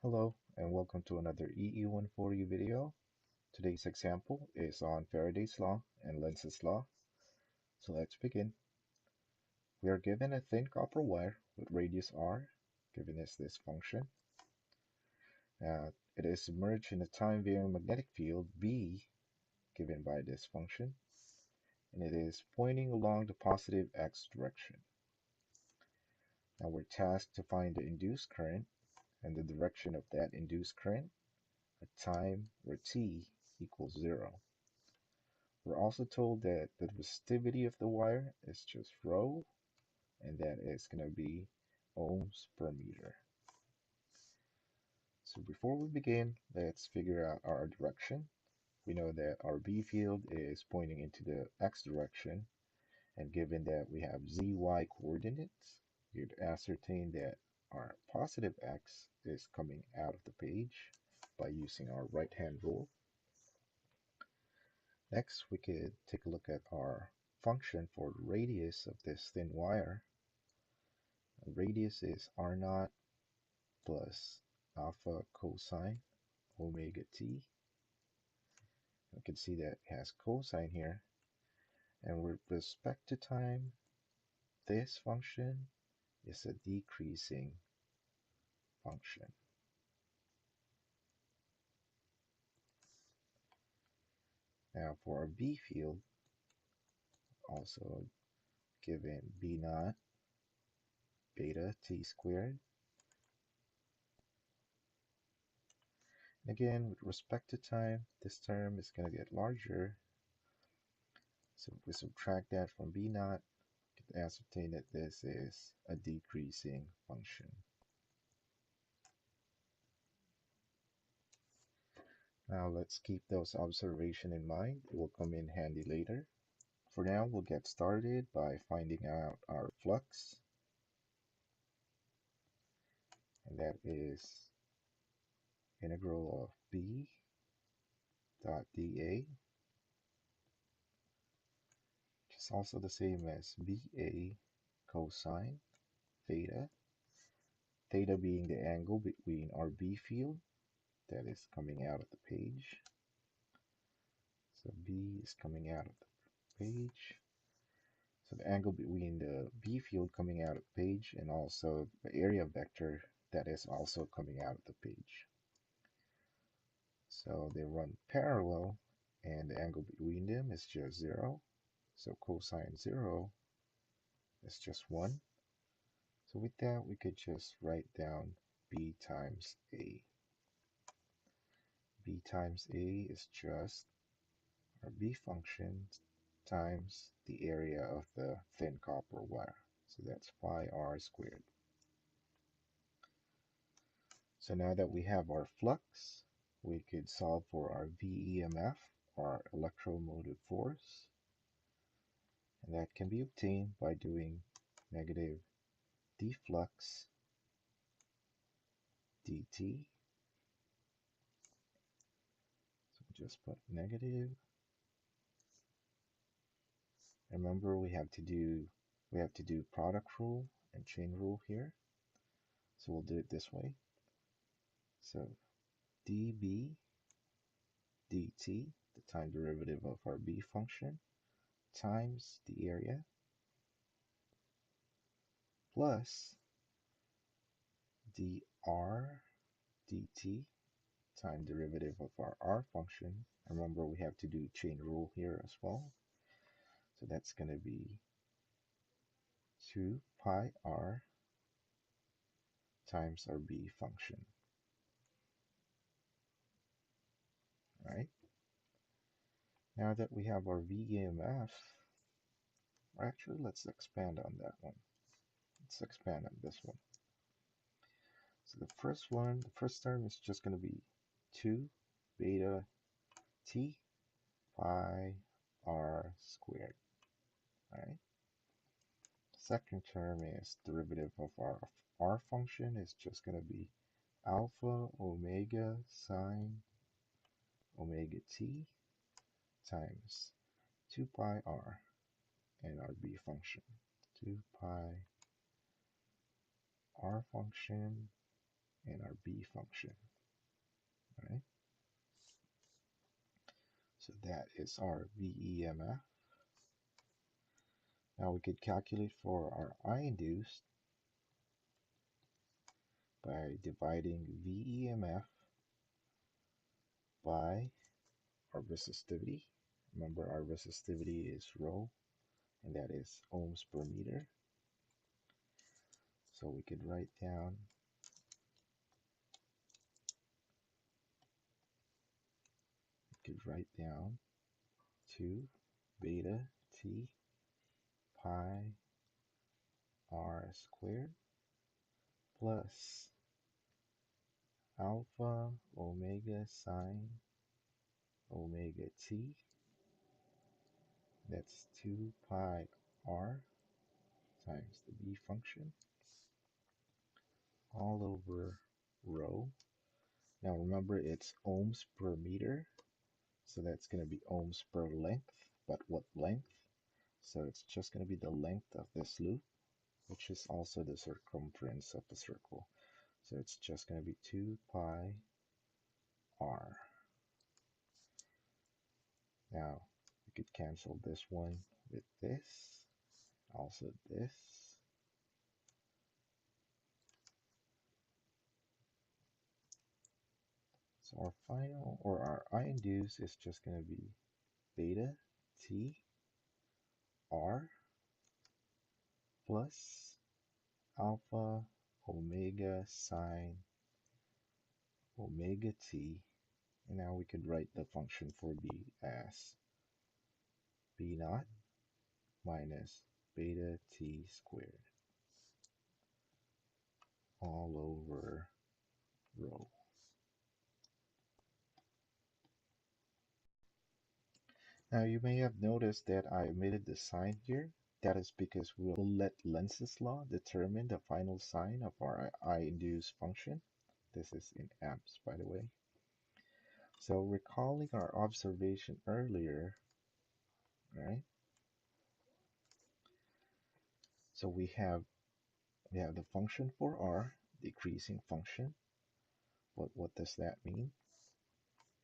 Hello and welcome to another EE140 video. Today's example is on Faraday's law and Lenz's law. So let's begin. We are given a thin copper wire with radius r, given as this function. It is submerged in a time-varying magnetic field B, given by this function, and it is pointing along the positive x direction. Now we're tasked to find the induced current and the direction of that induced current at time where t equals 0. We're also told that the resistivity of the wire is just rho, and that is going to be ohms per meter. So before we begin, let's figure out our direction. We know that our B field is pointing into the x direction, and given that we have zy coordinates, you'd ascertain that our positive x is coming out of the page by using our right-hand rule. Next, we could take a look at our function for the radius of this thin wire. The radius is r0 plus alpha cosine omega t. We can see that it has cosine here. And with respect to time, this function is a decreasing function. Now for our B field, also given B0 beta t squared. Again, with respect to time, this term is going to get larger. So if we subtract that from B0, we can ascertain that this is a decreasing function. Now let's keep those observations in mind. It will come in handy later. For now, we'll get started by finding out our flux. And that is integral of B dot dA, which is also the same as BA cosine theta. Theta being the angle between our B field that is coming out of the page. So B is coming out of the page. So the angle between the B field coming out of the page and also the area vector that is also coming out of the page. So they run parallel and the angle between them is just 0. So cosine 0 is just 1. So with that, we could just write down B times A. B times A is just our B function times the area of the thin copper wire. So that's pi r squared. So now that we have our flux, we could solve for our VEMF, our electromotive force. And that can be obtained by doing negative d flux dt. So we'll just put negative. Remember, we have to do product rule and chain rule here. So we'll do it this way. So dB dt, the time derivative of our b function, times the area, plus dr dt, time derivative of our r function. Remember, we have to do chain rule here as well. So that's going to be 2 pi r times our b function. Right? Now that we have our VEMF, actually let's expand on that one. Let's expand on this one. So the first term is just going to be 2 beta t pi r squared. Right? Second term is derivative of our r function is just going to be alpha omega sine omega t times 2 pi r and our b function. 2 pi r function and our B function, right? So that is our VEMF. Now we could calculate for our I induced by dividing VEMF by our resistivity. Remember, our resistivity is rho, and that is ohms per meter. So we could write down 2 beta T pi r squared plus alpha omega sine omega t. That's 2 pi r times the B function all over rho. Now remember, it's ohms per meter, so that's going to be ohms per length. But what length? So it's just going to be the length of this loop, which is also the circumference of the circle. So it's just going to be 2 pi r. Now we could cancel this one with this, also this. So our final, or our I induced, is just going to be beta T R plus alpha omega sine omega t. And now we could write the function for B as B naught minus beta t squared all over rho. Now you may have noticed that I omitted the sign here. That is because we'll let Lenz's law determine the final sign of our I-induced function. This is in amps, by the way. So recalling our observation earlier, right? So we have the function for R, decreasing function. What does that mean?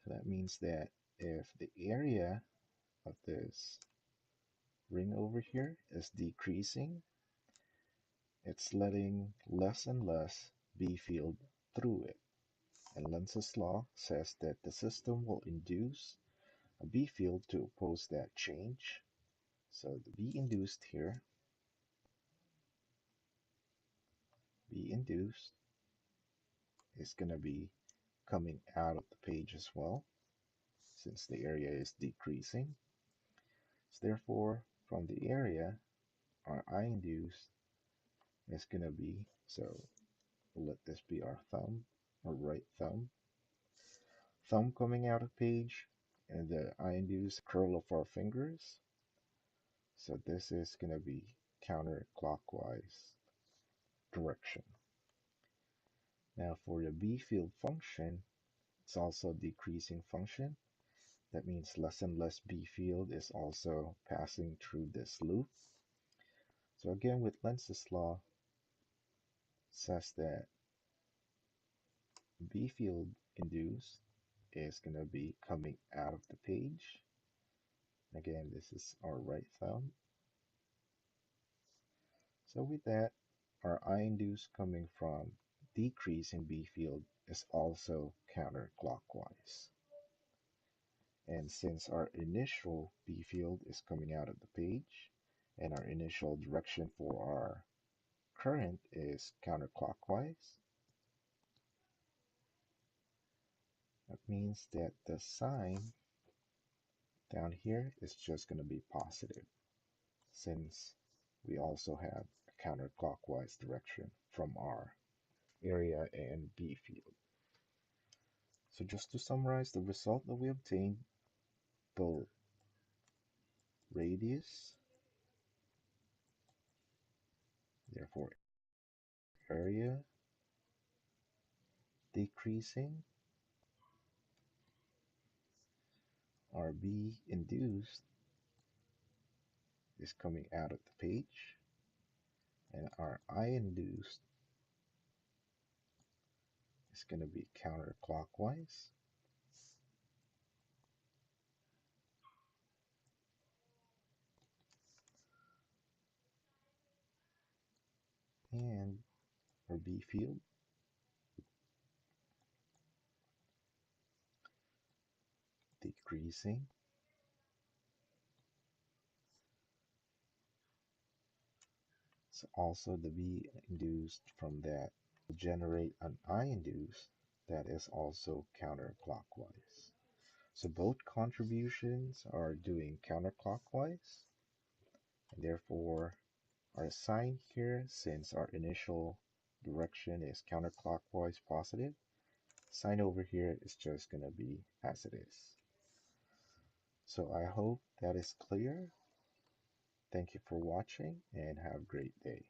So that means that if the area of this ring over here is decreasing, it's letting less and less B field through it. And Lenz's law says that the system will induce a B field to oppose that change. So the B induced here, B induced, is going to be coming out of the page as well, since the area is decreasing. So therefore, from the area, our I induced is going to be, so we'll let this be our thumb, or right thumb. Thumb coming out of page, and the I induced curl of our fingers. So this is going to be counterclockwise direction. Now for the B field function, it's also a decreasing function. That means less and less B field is also passing through this loop. So again, with Lenz's law, says that B field induced is going to be coming out of the page. Again, this is our right thumb. So with that, our I induced coming from decreasing B field is also counterclockwise. And since our initial B field is coming out of the page, and our initial direction for our current is counterclockwise, that means that the sign down here is just going to be positive, since we also have a counterclockwise direction from our area and B field. So just to summarize the result that we obtained, the radius, therefore area decreasing, our B induced is coming out of the page, and our I induced going to be counterclockwise. And our B field, decreasing. So also the B induced from that will generate an I induced that is also counterclockwise. So both contributions are doing counterclockwise, and therefore our sign here, since our initial direction is counterclockwise positive, sign over here is just going to be as it is. So I hope that is clear. Thank you for watching and have a great day.